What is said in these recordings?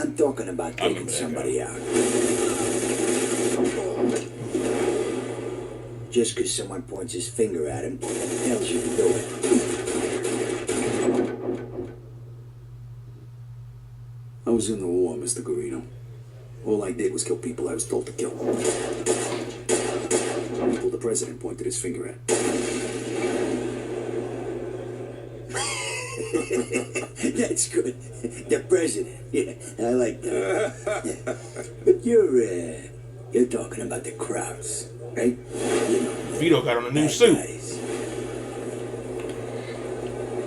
I'm talking about taking somebody out. Just because someone points his finger at him tells you to do it. I was in the war, Mr. Garrido. All I did was kill people I was told to kill. People the president pointed his finger at. That's good. The president. Yeah, I like that. Yeah. But you're talking about the crowds, right? You know, Vito got on a new suit. Guys.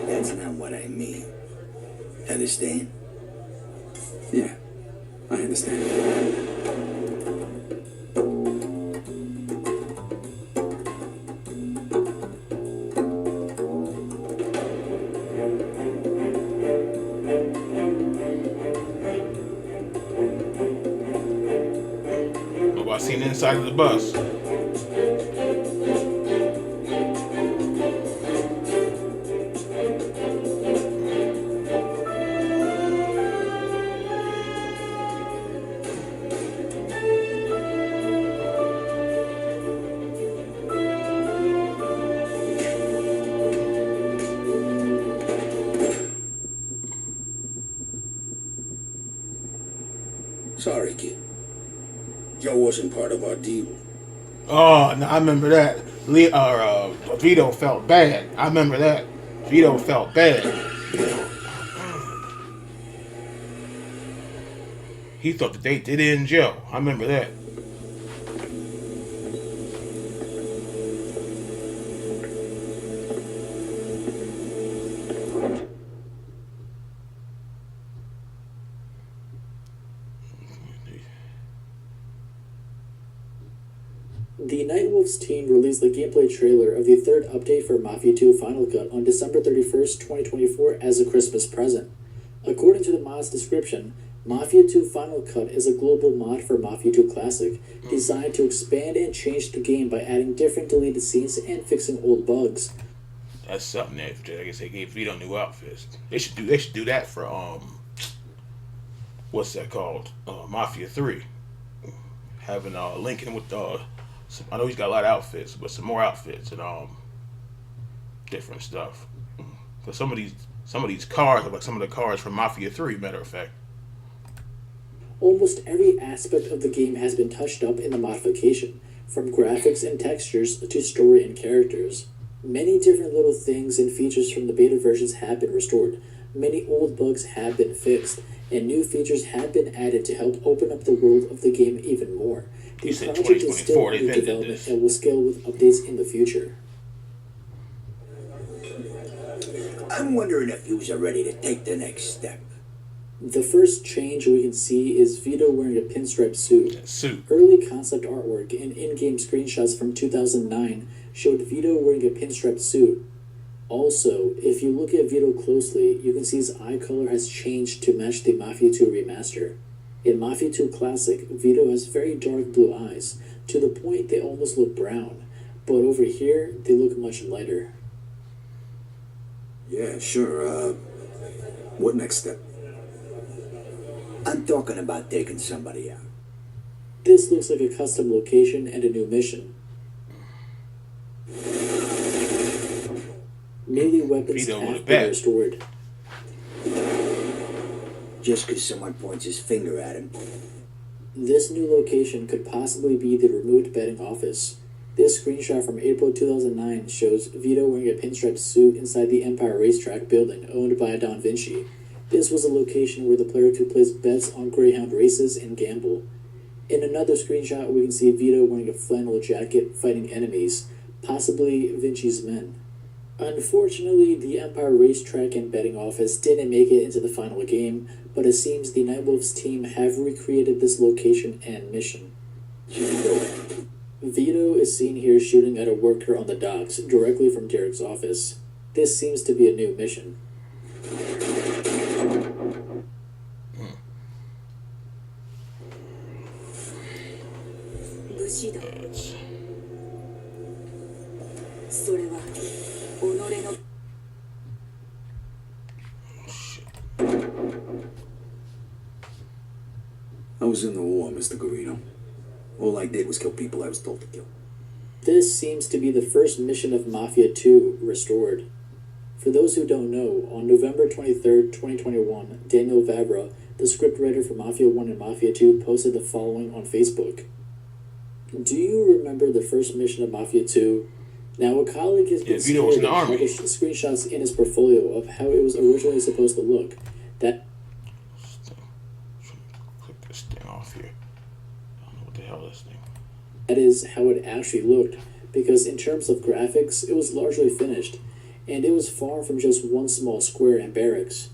That's not what I mean. Understand? Yeah, I understand. Nobody seen the inside of the bus. Sorry, kid. Joe wasn't part of our deal. Oh, no, I remember that. Vito felt bad. I remember that. Vito felt bad. He thought that they did in Joe. I remember that. The Nightwolves team released the gameplay trailer of the third update for Mafia 2 Final Cut on December 31st, 2024 as a Christmas present. According to the mod's description, Mafia 2 Final Cut is a global mod for Mafia 2 Classic, designed to expand and change the game by adding different deleted scenes and fixing old bugs. That's something that I guess they gave Vito new outfits. They should do that for what's that called? Mafia 3. Having Lincoln with I know he's got a lot of outfits, but some more outfits and different stuff. Cause some of these cars are like some of the cars from Mafia 3, matter of fact. Almost every aspect of the game has been touched up in the modification, from graphics and textures to story and characters. Many different little things and features from the beta versions have been restored, many old bugs have been fixed, and new features have been added to help open up the world of the game even more. The project is still under development and will scale with updates in the future. I'm wondering if you are ready to take the next step. The first change we can see is Vito wearing a pinstripe suit. Early concept artwork and in-game screenshots from 2009 showed Vito wearing a pinstripe suit. Also, if you look at Vito closely, you can see his eye color has changed to match the Mafia 2 remaster. In Mafia 2 Classic, Vito has very dark blue eyes, to the point they almost look brown, but over here, they look much lighter. Yeah, sure. What next step? I'm talking about taking somebody out. This looks like a custom location and a new mission. Melee weapons have been restored. Just because someone points his finger at him. This new location could possibly be the remote betting office. This screenshot from April 2009 shows Vito wearing a pinstripe suit inside the Empire Racetrack building owned by Don Vinci. This was a location where the player could place bets on Greyhound races and gamble. In another screenshot, we can see Vito wearing a flannel jacket fighting enemies, possibly Vinci's men. Unfortunately, the Empire Racetrack and betting office didn't make it into the final game, but it seems the Nightwolves team have recreated this location and mission. Vito is seen here shooting at a worker on the docks, directly from Derek's office. This seems to be a new mission. I was in the war, Mr. Garrido. All I did was kill people I was told to kill. This seems to be the first mission of Mafia 2 restored. For those who don't know, on November 23rd, 2021, Daniel Vavra, the scriptwriter for Mafia 1 and Mafia 2, posted the following on Facebook. Do you remember the first mission of Mafia 2? Now, a colleague has been Vito was in the and army. published screenshots in his portfolio of how it was originally supposed to look. That Click this thing off here. I don't know what the hell this thing. That is how it actually looked, because in terms of graphics, it was largely finished, and it was far from just one small square and barracks.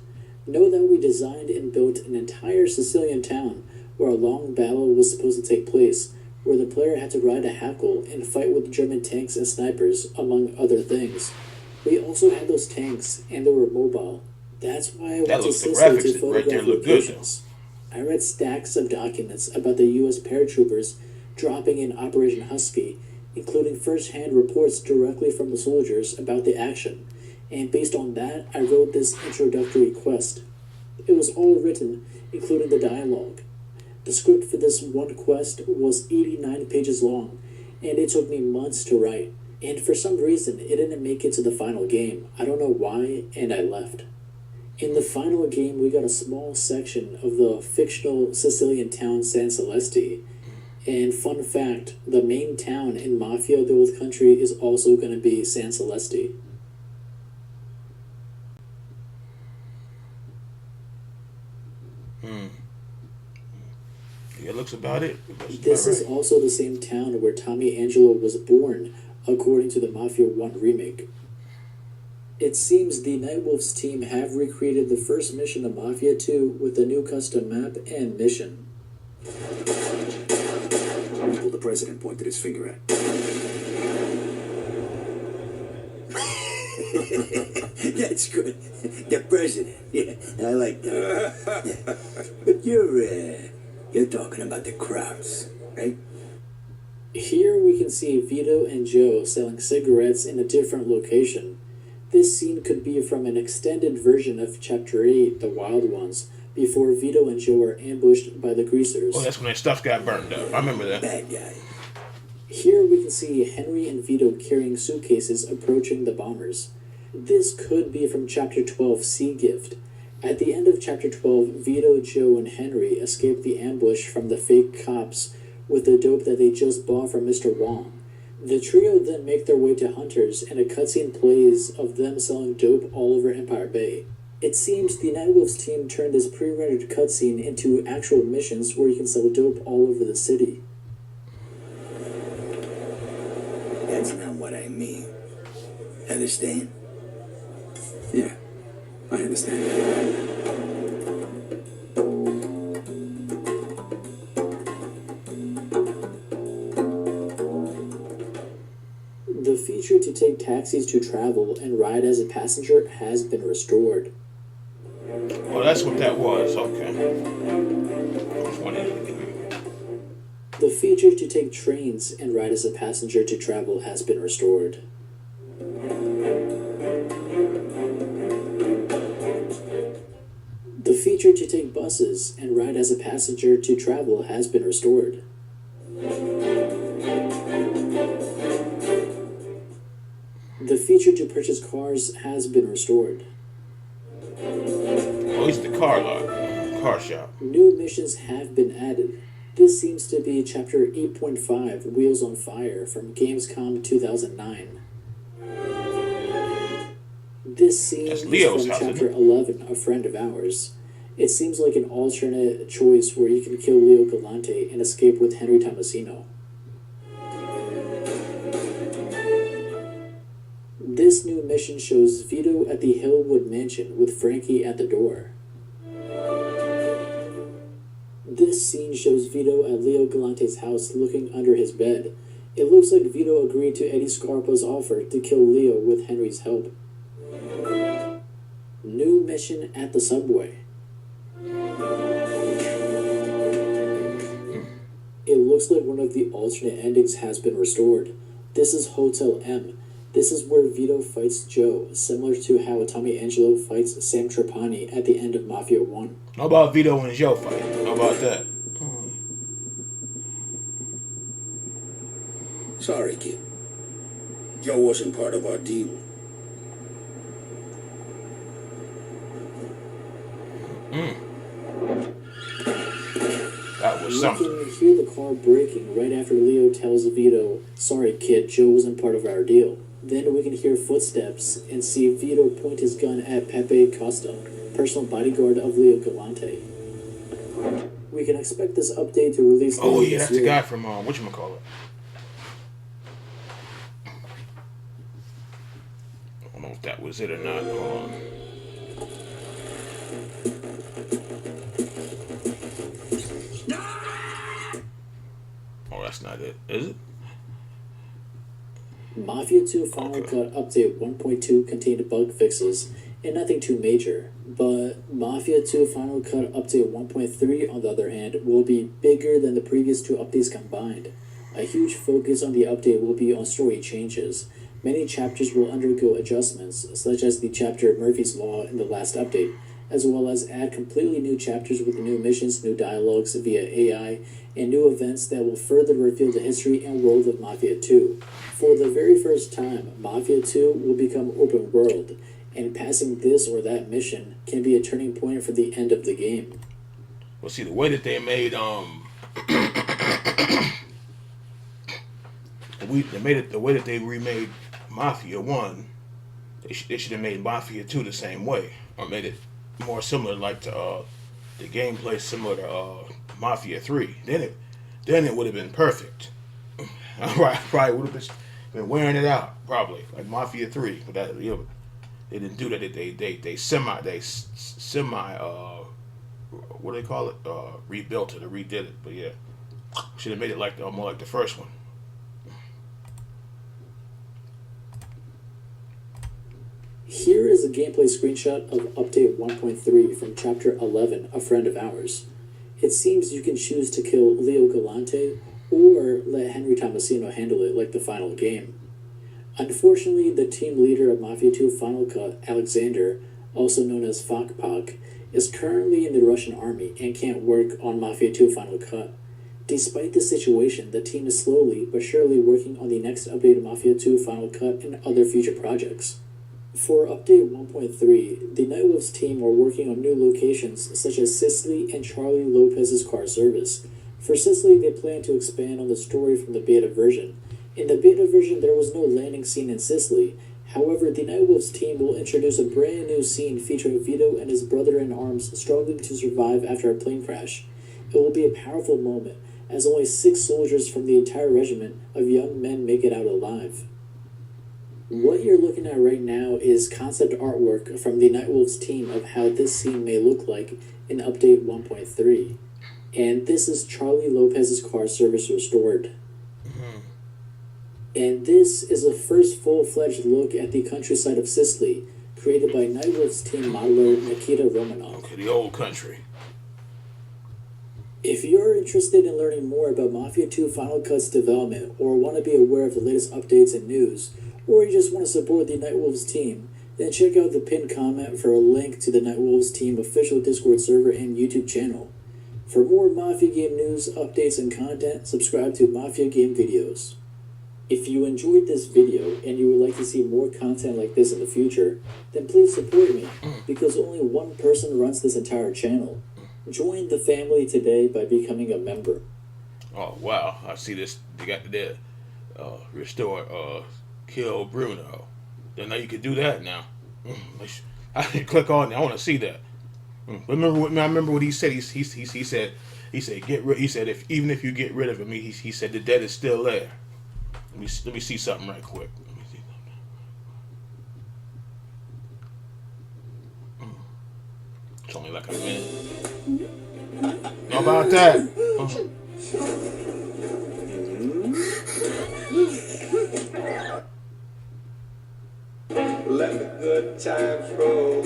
Know that we designed and built an entire Sicilian town where a long battle was supposed to take place, where the player had to ride a hackle and fight with German tanks and snipers, among other things. We also had those tanks, and they were mobile. That's why I went to Sicily to photograph locations. I read stacks of documents about the U.S. paratroopers dropping in Operation Husky, including first-hand reports directly from the soldiers about the action, and based on that, I wrote this introductory quest. It was all written, including the dialogue. The script for this one quest was 89 pages long, and it took me months to write, and for some reason, it didn't make it to the final game. I don't know why, and I left. In the final game, we got a small section of the fictional Sicilian town San Celeste. And fun fact, the main town in Mafia: The Old Country is also going to be San Celeste. Yeah, it looks about it. This is also the same town where Tommy Angelo was born, according to the Mafia 1 remake. It seems the Nightwolves team have recreated the first mission of Mafia 2 with a new custom map and mission. People the president pointed his finger at. That's good. The president. Yeah, I like that. Yeah. But you're talking about the Krauts, right? Here we can see Vito and Joe selling cigarettes in a different location. This scene could be from an extended version of Chapter 8, The Wild Ones, before Vito and Joe are ambushed by the Greasers. Oh, that's when their stuff got burned up. I remember that. Bad guy. Here we can see Henry and Vito carrying suitcases approaching the bombers. This could be from Chapter 12, Sea Gift. At the end of Chapter 12, Vito, Joe, and Henry escape the ambush from the fake cops with the dope that they just bought from Mr. Wong. The trio then make their way to Hunters, and a cutscene plays of them selling dope all over Empire Bay. It seems the Nightwolves team turned this pre-rendered cutscene into actual missions where you can sell dope all over the city. That's not what I mean. Understand? Yeah, I understand. The feature to take taxis to travel and ride as a passenger has been restored. Oh, that's what that was. Okay. The feature to take trains and ride as a passenger to travel has been restored. The feature to take buses and ride as a passenger to travel has been restored. The feature to purchase cars has been restored. Oh, it's the car lot. Car shop. New missions have been added. This seems to be Chapter 8.5, Wheels on Fire, from Gamescom 2009. This scene That's is Leo's from house, Chapter isn't 11, A Friend of Ours. It seems like an alternate choice where you can kill Leo Galante and escape with Henry Tomasino. This new mission shows Vito at the Hillwood Mansion with Frankie at the door. This scene shows Vito at Leo Galante's house looking under his bed. It looks like Vito agreed to Eddie Scarpa's offer to kill Leo with Henry's help. New mission at the subway. It looks like one of the alternate endings has been restored. This is Hotel M. This is where Vito fights Joe, similar to how Tommy Angelo fights Sam Trapani at the end of Mafia 1. How about Vito and Joe fight? How about that? Sorry, kid. Joe wasn't part of our deal. That was We something. can hear the car braking right after Leo tells Vito, "Sorry, kid, Joe wasn't part of our deal." Then we can hear footsteps and see Vito point his gun at Pepe Costa, personal bodyguard of Leo Galante. We can expect this update to release Oh later yeah, this that's the year. guy from whatchamacallit. I don't know if that was it or not. Hold on. Oh, that's not it, is it? Mafia 2 Final Okay. Cut Update 1.2 contained bug fixes and nothing too major, but Mafia 2 Final Cut Update 1.3, on the other hand, will be bigger than the previous two updates combined. A huge focus on the update will be on story changes. Many chapters will undergo adjustments, such as the chapter Murphy's Law in the last update, as well as add completely new chapters with new missions, new dialogues via AI, and new events that will further reveal the history and world of Mafia 2. For the very first time, Mafia 2 will become open world, and passing this or that mission can be a turning point for the end of the game. Well, see, the way that they made they made it the way that they remade Mafia 1, they should have made Mafia 2 the same way, or made it more similar, like the gameplay similar to Mafia 3. Then it would have been perfect. Probably would have been wearing it out, probably like Mafia 3, but that they didn't do that. They semi what do they call it? Rebuilt it or redid it. But yeah, should have made it like more like the first one. Here is a gameplay screenshot of Update 1.3 from Chapter 11, A Friend of Ours. It seems you can choose to kill Leo Galante or let Henry Tomasino handle it like the final game. Unfortunately, the team leader of Mafia 2 Final Cut, Alexander, also known as Fakpak, is currently in the Russian army and can't work on Mafia 2 Final Cut. Despite this situation, the team is slowly but surely working on the next update of Mafia 2 Final Cut and other future projects. For Update 1.3, the Nightwolves team are working on new locations such as Sicily and Charlie Lopez's car service. For Sicily, they plan to expand on the story from the beta version. In the beta version, there was no landing scene in Sicily. However, the Nightwolves team will introduce a brand new scene featuring Vito and his brother-in-arms struggling to survive after a plane crash. It will be a powerful moment, as only 6 soldiers from the entire regiment of young men make it out alive. What you're looking at right now is concept artwork from the Nightwolves team of how this scene may look like in Update 1.3. And this is Charlie Lopez's car service restored. And this is the first full-fledged look at the countryside of Sicily, created by Nightwolves team modeler Nikita Romanov. Okay, the old country. If you're interested in learning more about Mafia 2 Final Cut's development, or want to be aware of the latest updates and news, or you just want to support the Nightwolves team, then check out the pinned comment for a link to the Nightwolves team official Discord server and YouTube channel. For more Mafia game news, updates, and content, subscribe to Mafia Game Videos. If you enjoyed this video and you would like to see more content like this in the future, then please support me, because only one person runs this entire channel. Join the family today by becoming a member. Oh wow, I see this. They got the restore kill Bruno. Then now you can do that now. I should click on it. I want to see that. I remember what he said. He said get rid. He said if you get rid of him, he said the dead is still there. Let me see something right quick. Let me see something. It's only like a minute. How about that? Let the good times roll.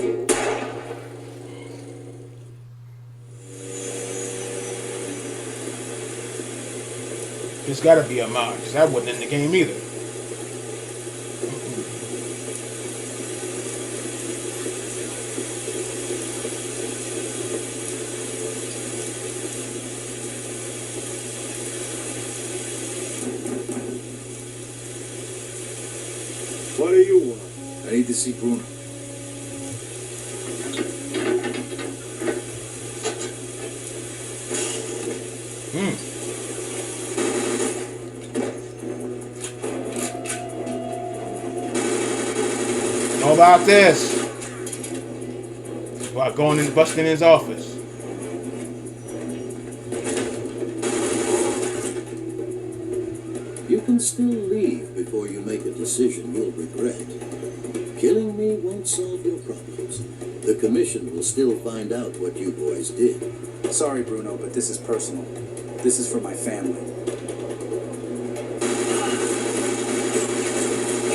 There's got to be a mod, because that wasn't in the game either. What do you want? I need to see Bruno. Know about this? About going and busting his office. You can still leave before you make a decision you'll regret. Killing me won't solve your problems. The commission will still find out what you boys did. Sorry, Bruno, but this is personal. This is for my family.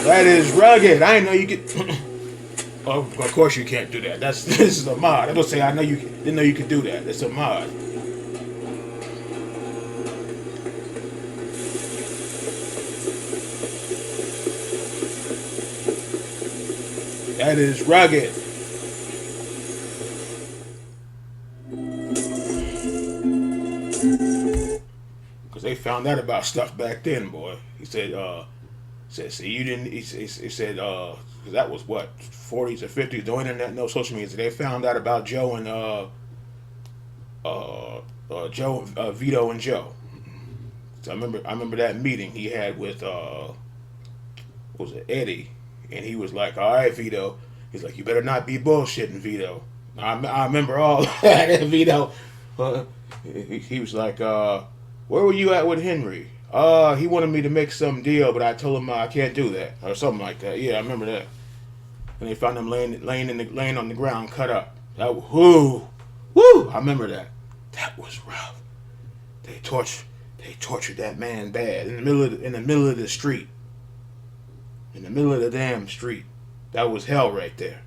That is rugged. I didn't know you could. Oh, of course you can't do that. This is a mod. I'm gonna say didn't know you could do that. It's a mod. That is rugged. Because they found out about stuff back then, boy. He said, see, you didn't. He said, that was what 40s or 50s, no internet, no social media. So they found out about Joe and Vito and Joe. So I remember that meeting he had with what was it, Eddie, and he was like, "All right, Vito." He's like, "You better not be bullshitting, Vito." I remember all that, and Vito. He was like, "Where were you at with Henry?" He wanted me to make some deal, but I told him I can't do that, or something like that. Yeah, I remember that. And they found him laying on the ground, cut up. That whoo. I remember that. That was rough. They tortured that man bad in the middle of the street, in the middle of the damn street. That was hell right there.